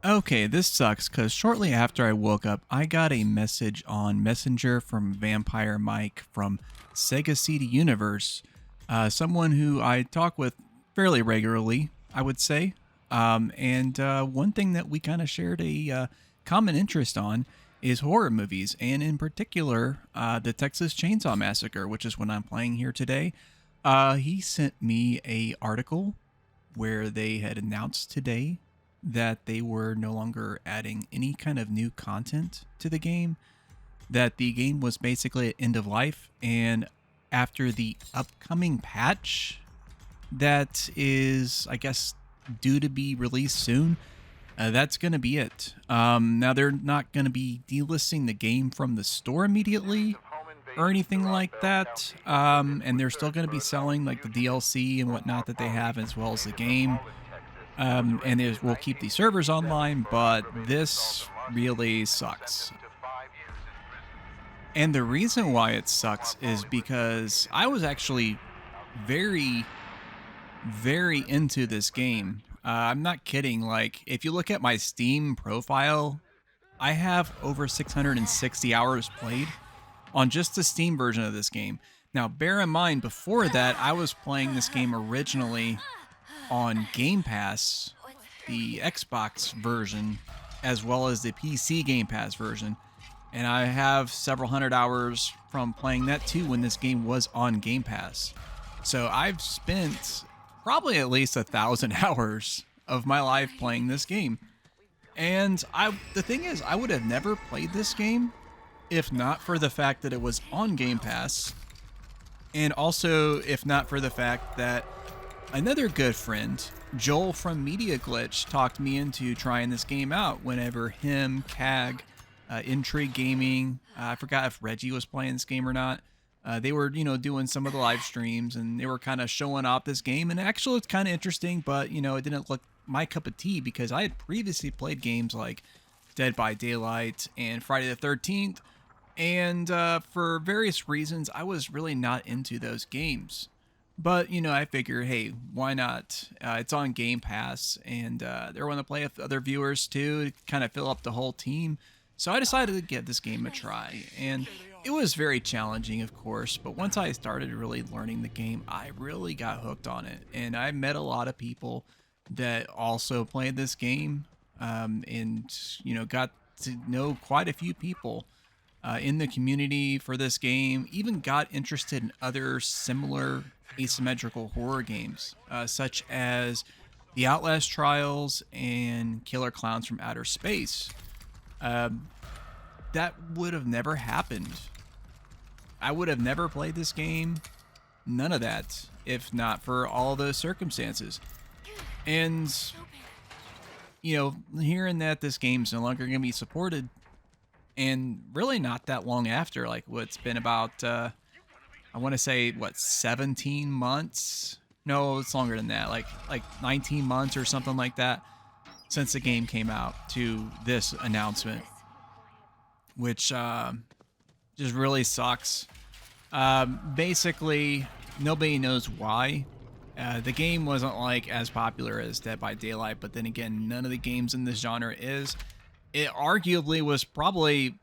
Okay, this sucks because shortly after I woke up, I got a message on Messenger from Vampire Mike from Sega CD Universe, someone who I talk with fairly regularly, I would say. And one thing that we kind of shared a common interest on is horror movies, and in particular, the Texas Chainsaw Massacre, which is what I'm playing here today. He sent me a article where they had announced today that they were no longer adding any kind of new content to the game, that the game was basically at end of life, and after the upcoming patch that is, I guess, due to be released soon, that's going to be it. Now, they're not going to be delisting the game from the store immediately or anything like that. And they're still going to be selling like the DLC and whatnot that they have, as well as the game. And it will keep the servers online, but this really sucks. And the reason why it sucks is because I was actually very, very into this game. I'm not kidding. Like, if you look at my Steam profile, I have over 660 hours played on just the Steam version of this game. Now, bear in mind, before that, I was playing this game originally on Game Pass, the Xbox version, as well as the PC Game Pass version. And I have several hundred hours from playing that too when this game was on Game Pass. So I've spent probably at least 1,000 hours of my life playing this game. And the thing is, I would have never played this game if not for the fact that it was on Game Pass, and also if not for the fact that another good friend, Joel from Media Glitch, talked me into trying this game out whenever him, Cag, Intrigue Gaming, I forgot if Reggie was playing this game or not. They were, doing some of the live streams, and they were kind of showing off this game. And actually, it's kind of interesting, but, it didn't look my cup of tea because I had previously played games like Dead by Daylight and Friday the 13th. And for various reasons, I was really not into those games. But, I figure, hey, why not? It's on Game Pass, and they're want to play with other viewers too, to kind of fill up the whole team. So I decided to give this game a try. And it was very challenging, of course, but once I started really learning the game, I really got hooked on it. And I met a lot of people that also played this game, and, got to know quite a few people in the community for this game, even got interested in other similar asymmetrical horror games, such as The Outlast Trials and Killer Clowns from Outer Space. That would have never happened. I would have never played this game, none of that, if not for all those circumstances. And, hearing that this game's no longer going to be supported, and really not that long after, like what's been about I want to say 17 months. No, it's longer than that. Like 19 months or something like that since the game came out to this announcement, which just really sucks. Basically, nobody knows why. The game wasn't like as popular as Dead by Daylight, but then again, none of the games in this genre is. It arguably was probably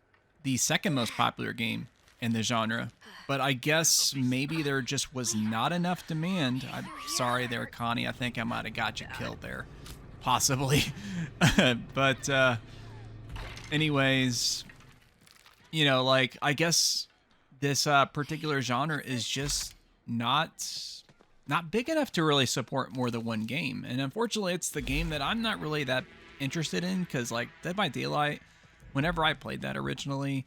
the second most popular game in the genre, but I guess maybe there just was not enough demand. I'm sorry there, Connie. I think I might have got you killed there. Possibly. But anyways, like, I guess this particular genre is just not big enough to really support more than one game. And unfortunately, it's the game that I'm not really that interested in, because like Dead by Daylight, whenever I played that originally,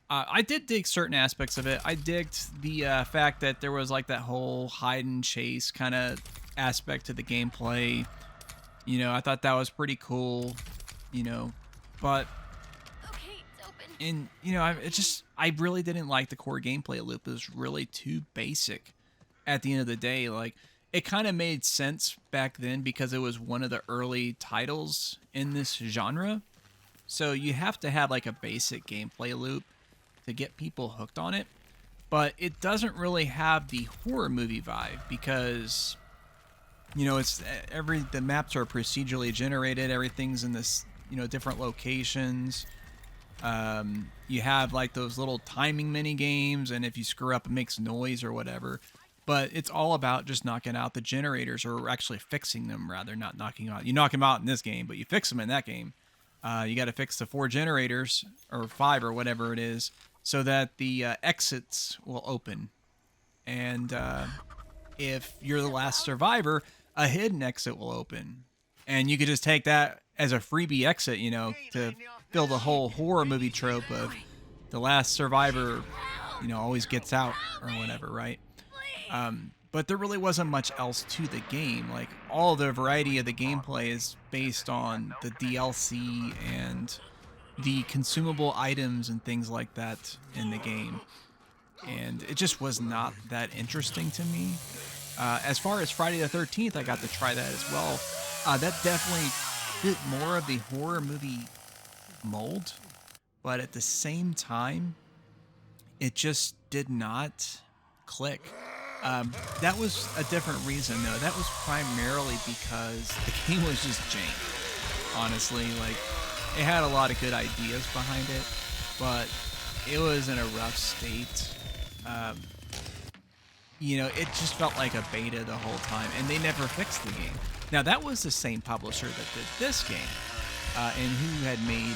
I did dig certain aspects of it. I digged the fact that there was like that whole hide and chase kind of aspect to the gameplay. I thought that was pretty cool, but and I really didn't like the core gameplay loop. It was really too basic at the end of the day. Like, it kind of made sense back then because it was one of the early titles in this genre. So you have to have like a basic gameplay loop to get people hooked on it. But it doesn't really have the horror movie vibe because, it's the maps are procedurally generated. Everything's in this different locations. You have like those little timing mini games, and if you screw up, it makes noise or whatever. But it's all about just knocking out the generators, or actually fixing them, rather, not knocking out. You knock them out in this game, but you fix them in that game. You got to fix the 4 generators, or 5, or whatever it is, so that the exits will open. And if you're the last survivor, a hidden exit will open. And you could just take that as a freebie exit, to fill the whole horror movie trope of the last survivor, always gets out or whatever, right? But there really wasn't much else to the game. Like, all the variety of the gameplay is based on the DLC and the consumable items and things like that in the game. And it just was not that interesting to me. As far as Friday the 13th, I got to try that as well. That definitely fit more of the horror movie mold, but at the same time, it just did not click. That was a different reason, though. That was primarily because the game was just jank, honestly. Like, it had a lot of good ideas behind it, but it was in a rough state. It just felt like a beta the whole time, and they never fixed the game. Now, that was the same publisher that did this game, and who had made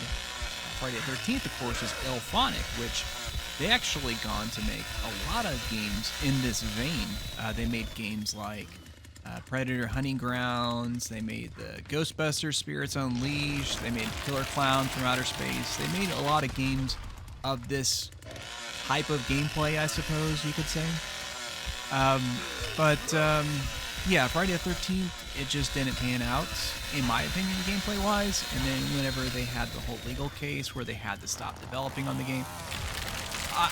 Friday the 13th, of course, is Ilphonic, which they actually gone to make a lot of games in this vein. They made games like Predator Hunting Grounds. They made the Ghostbusters Spirits Unleashed. They made Killer Clown from Outer Space. They made a lot of games of this type of gameplay, I suppose you could say. Yeah, Friday the 13th, it just didn't pan out, in my opinion, gameplay-wise. And then whenever they had the whole legal case where they had to stop developing on the game,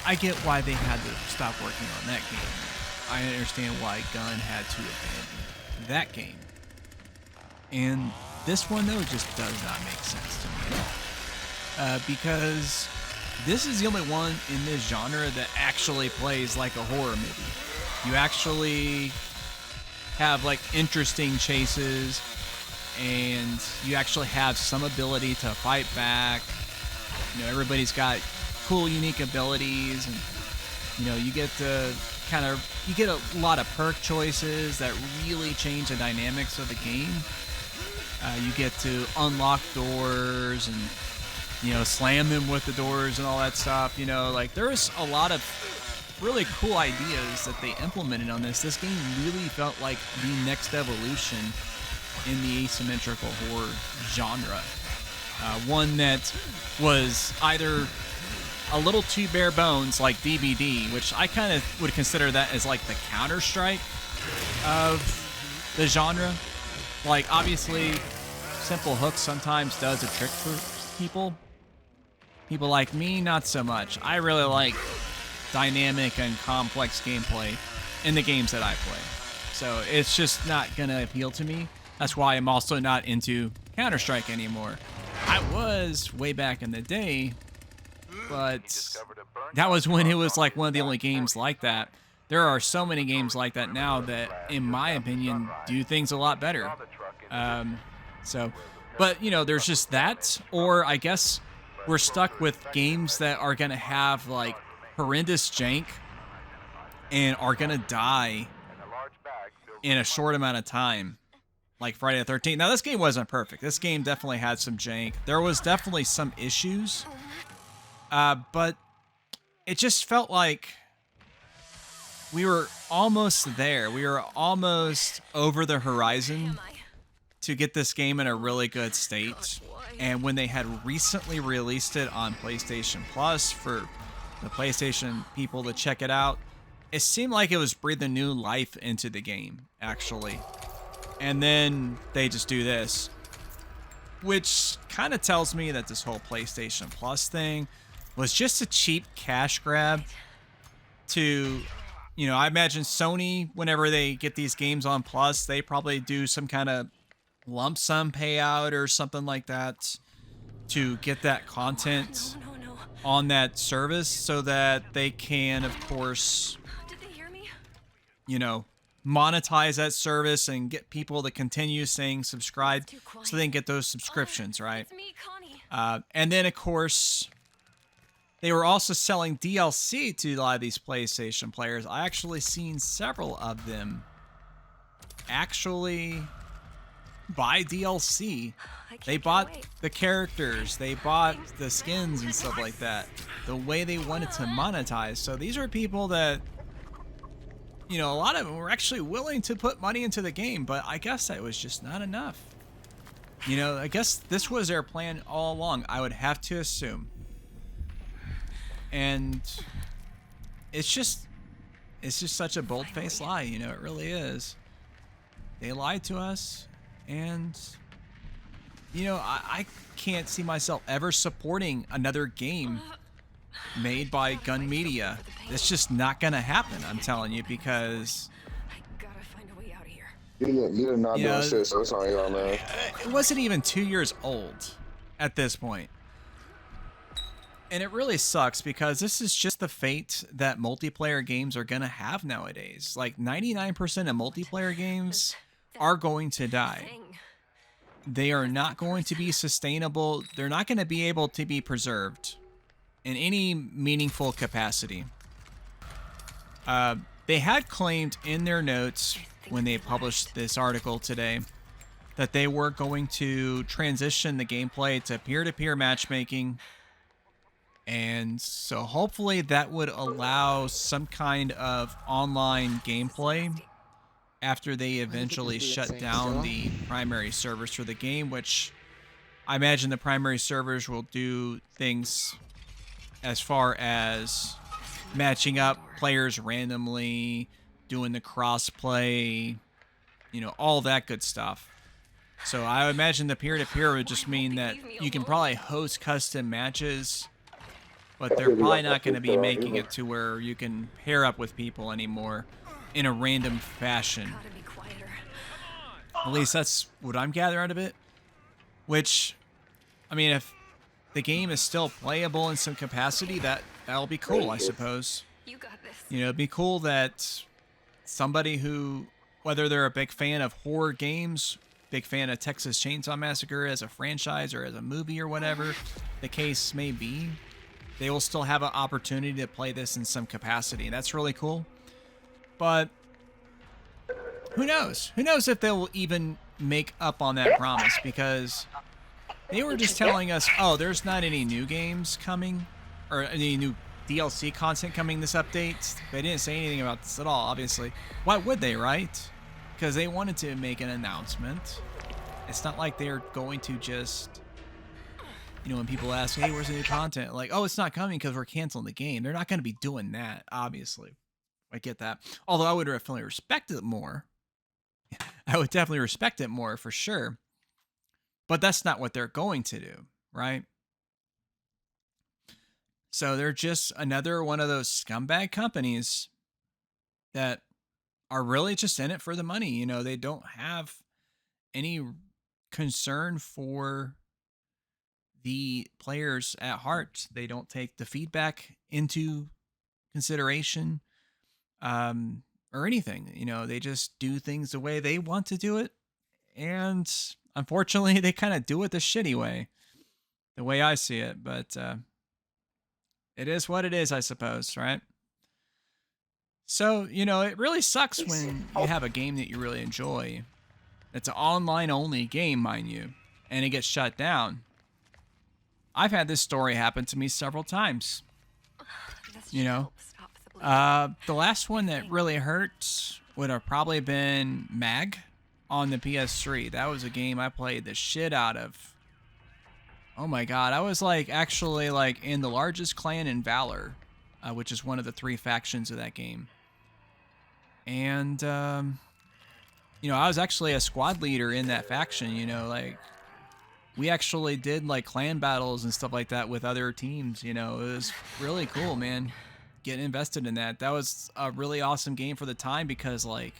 I get why they had to stop working on that game. I understand why Gunn had to abandon that game. And this one, though, just does not make sense to me at all. Because this is the only one in this genre that actually plays like a horror movie. You actually have like interesting chases, and you actually have some ability to fight back. Everybody's got cool, unique abilities, and you get to you get a lot of perk choices that really change the dynamics of the game. You get to unlock doors and slam them with the doors and all that stuff. Like, there's a lot of really cool ideas that they implemented on this. This game really felt like the next evolution in the asymmetrical horror genre. One that was either a little too bare bones, like DBD, which I kind of would consider that as like the Counter-Strike of the genre. Like, obviously, simple hooks sometimes does a trick for people. People like me, not so much. I really like dynamic and complex gameplay in the games that I play. So it's just not going to appeal to me. That's why I'm also not into Counter-Strike anymore. I was way back in the day, but that was when it was like one of the only games like that. There are so many games like that now that, in my opinion, do things a lot better. But there's just that, or I guess we're stuck with games that are going to have like horrendous jank and are going to die in a short amount of time, like Friday the 13th. Now, this game wasn't perfect. This game definitely had some jank. There was definitely some issues, but it just felt like we were almost there. We were almost over the horizon to get this game in a really good state. And when they had recently released it on PlayStation Plus for the PlayStation people to check it out, it seemed like it was breathing new life into the game, actually. And then they just do this, which kind of tells me that this whole PlayStation Plus thing was just a cheap cash grab to, I imagine Sony, whenever they get these games on Plus, they probably do some kind of lump sum payout or something like that to get that content on that service, so that they can, of course, monetize that service and get people to continue saying subscribe It's too quiet. so they can get those subscriptions, right? It's me, Connie. And then, of course, they were also selling DLC to a lot of these PlayStation players. I actually seen several of them actually buy DLC. They bought the characters, they bought the skins and stuff like that, the way they wanted to monetize. So these are people that, you know, a lot of them were actually willing to put money into the game, but I guess that was just not enough. You know, I guess this was their plan all along, I would have to assume. And it's just such a bold-faced lie, you know, it really is. They lied to us, and you know, I can't see myself ever supporting another game made by Gun Media. It's just not gonna happen, I'm telling you, because I gotta find a way out of here. You did not doing shit, so it's on y'all, man. it wasn't even 2 years old at this point. And it really sucks because this is just the fate that multiplayer games are gonna have nowadays. Like 99% of multiplayer games are going to die. They are not going to be sustainable. They're not going to be able to be preserved in any meaningful capacity. They had claimed in their notes when they published this article today that they were going to transition the gameplay to peer-to-peer matchmaking. And so hopefully that would allow some kind of online gameplay after they eventually shut down the primary servers for the game, which I imagine the primary servers will do things as far as matching up players randomly, doing the cross-play, you know, all that good stuff. So I imagine the peer-to-peer would just mean that you can probably host custom matches, but they're probably not going to be making it to where you can pair up with people anymore in a random fashion. At least that's what I'm gathering out of it. Which, I mean, if the game is still playable in some capacity, that'll be cool, I suppose. You got this. You know, it'd be cool that somebody who, whether they're a big fan of horror games, big fan of Texas Chainsaw Massacre as a franchise or as a movie or whatever the case may be, they will still have an opportunity to play this in some capacity. That's really cool. But who knows? Who knows if they'll even make up on that promise, because they were just telling us, oh, there's not any new games coming or any new DLC content coming this update. They didn't say anything about this at all, obviously. Why would they, right? Because they wanted to make an announcement. It's not like they're going to just, you know, when people ask, hey, where's the new content? Like, oh, it's not coming because we're canceling the game. They're not going to be doing that, obviously. I get that. Although I would definitely respect it more. I would definitely respect it more for sure. But that's not what they're going to do, right? So they're just another one of those scumbag companies that are really just in it for the money. You know, they don't have any concern for the players at heart. They don't take the feedback into consideration. Or anything, you know, they just do things the way they want to do it. And unfortunately, they kind of do it the shitty way, the way I see it. But it is what it is, I suppose, right? So, you know, it really sucks when you have a game that you really enjoy. It's an online only game, mind you, and it gets shut down. I've had this story happen to me several times. You know, the last one that really hurt would have probably been Mag on the PS3. That was a game I played the shit out of. Oh my god, I was like actually like in the largest clan in Valor, which is one of the 3 factions of that game. And you know, I was actually a squad leader in that faction. You know, like we actually did like clan battles and stuff like that with other teams. You know, it was really cool, man. Getting invested in that. That was a really awesome game for the time, because like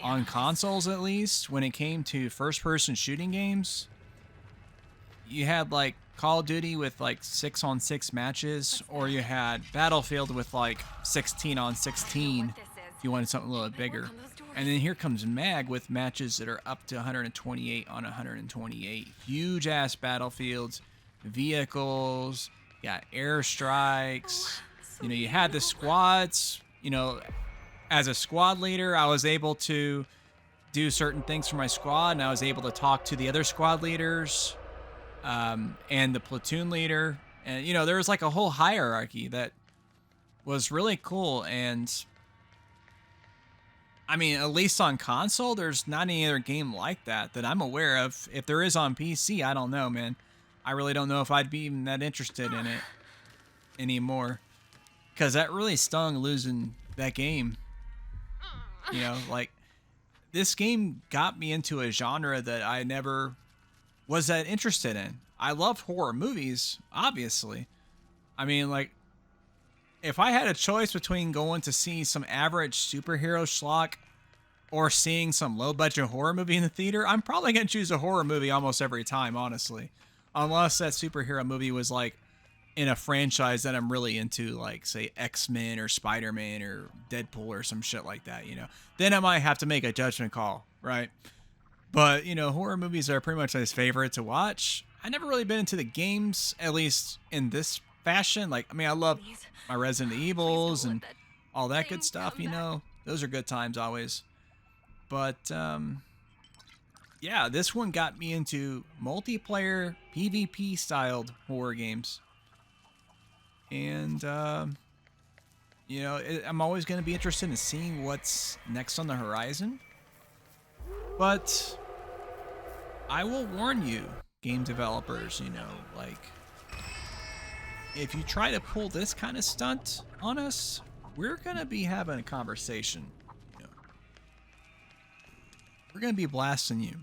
on consoles, at least, when it came to first-person shooting games, you had like Call of Duty with like 6-on-6 matches, or you had Battlefield with like 16-on-16. you wanted something a little bit bigger. And then here comes Mag with matches that are up to 128 on 128. Huge ass battlefields, vehicles, got airstrikes. You know, you had the squads. You know, as a squad leader, I was able to do certain things for my squad, and I was able to talk to the other squad leaders and the platoon leader. And, you know, there was like a whole hierarchy that was really cool. And I mean, at least on console, there's not any other game like that that I'm aware of. If there is on PC, I don't know, man. I really don't know if I'd be even that interested in it anymore. Because that really stung losing that game. You know, like, this game got me into a genre that I never was that interested in. I love horror movies, obviously. I mean, like, if I had a choice between going to see some average superhero schlock or seeing some low-budget horror movie in the theater, I'm probably going to choose a horror movie almost every time, honestly. Unless that superhero movie was, like, in a franchise that I'm really into, like, say, X-Men or Spider-Man or Deadpool or some shit like that, you know. Then I might have to make a judgment call, right? But, you know, horror movies are pretty much my favorite to watch. I never really been into the games, at least in this fashion. Like, I mean, I love my Resident Evils and all that good stuff, you know. Those are good times always. But, yeah, this one got me into multiplayer PvP styled horror games. And, you know, I'm always going to be interested in seeing what's next on the horizon. But I will warn you, game developers, you know, like, if you try to pull this kind of stunt on us, we're going to be having a conversation. You know. We're going to be blasting you.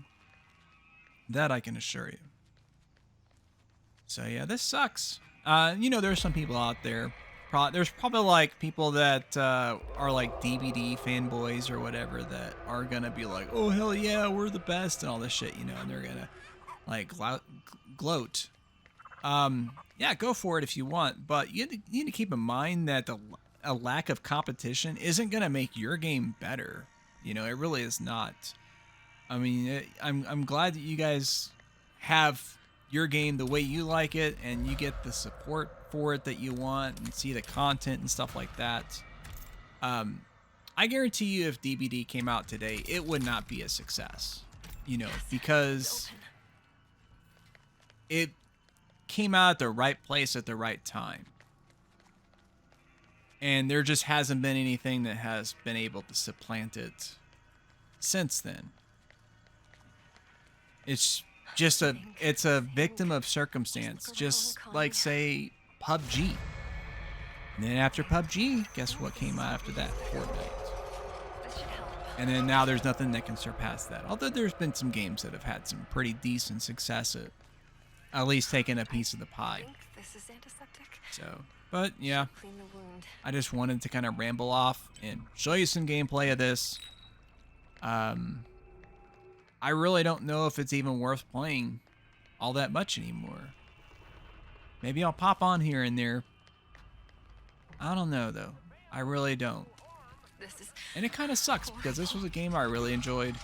That I can assure you. So, yeah, this sucks. You know, there's some people out there. There's probably, like, people that are, like, DVD fanboys or whatever that are going to be like, oh, hell yeah, we're the best and all this shit, you know, and they're going to, like, gloat. Yeah, go for it if you want, but you need to keep in mind that a lack of competition isn't going to make your game better. You know, it really is not. I mean, I'm glad that you guys have your game the way you like it and you get the support for it that you want and see the content and stuff like that. I guarantee you if DBD came out today, it would not be a success, you know, because it came out at the right place at the right time. And there just hasn't been anything that has been able to supplant it since then. It's just it's a victim of circumstance, just like, say, PUBG. And then after PUBG, guess what came out after that? Fortnite. And then now there's nothing that can surpass that. Although there's been some games that have had some pretty decent success at least taking a piece of the pie. So, but yeah, I just wanted to kind of ramble off and show you some gameplay of this. I really don't know if it's even worth playing all that much anymore. Maybe I'll pop on here and there. I don't know, though. I really don't. And it kind of sucks because this was a game I really enjoyed.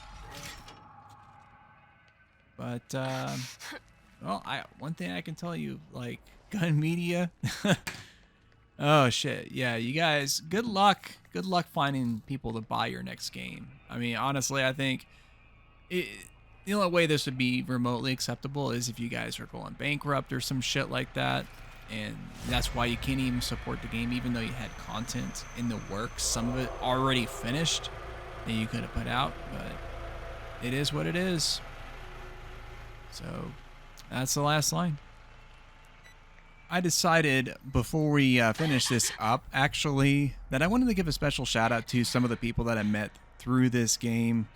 But, well, one thing I can tell you, like, gun media. Oh, shit. Yeah, you guys, good luck. Good luck finding people to buy your next game. I mean, honestly, I think the only way this would be remotely acceptable is if you guys are going bankrupt or some shit like that. And that's why you can't even support the game, even though you had content in the works, some of it already finished that you could have put out. But it is what it is. So that's the last line. I decided before we finish this up, actually, that I wanted to give a special shout out to some of the people that I met through this game.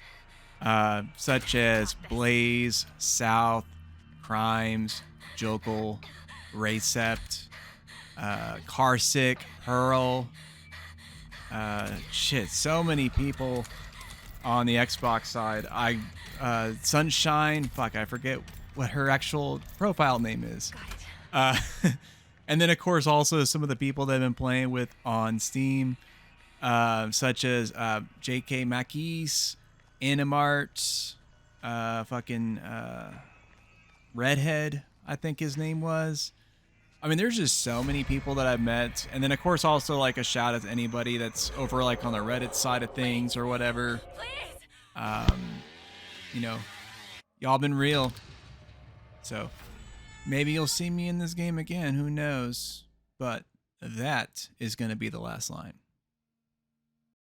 Such as Blaze, South, Crimes, Jokel, Raycept, Carsick, Hurl. Shit, so many people on the Xbox side. Sunshine, fuck, I forget what her actual profile name is. And then, of course, also some of the people that I've been playing with on Steam. such as J.K. Mackey's, Animart, fucking Redhead, I think his name was. I mean, there's just so many people that I've met. And then, of course, also like a shout out to anybody that's over like on the Reddit side of things or whatever. Please! You know, y'all been real. So maybe you'll see me in this game again. Who knows? But that is going to be the last line.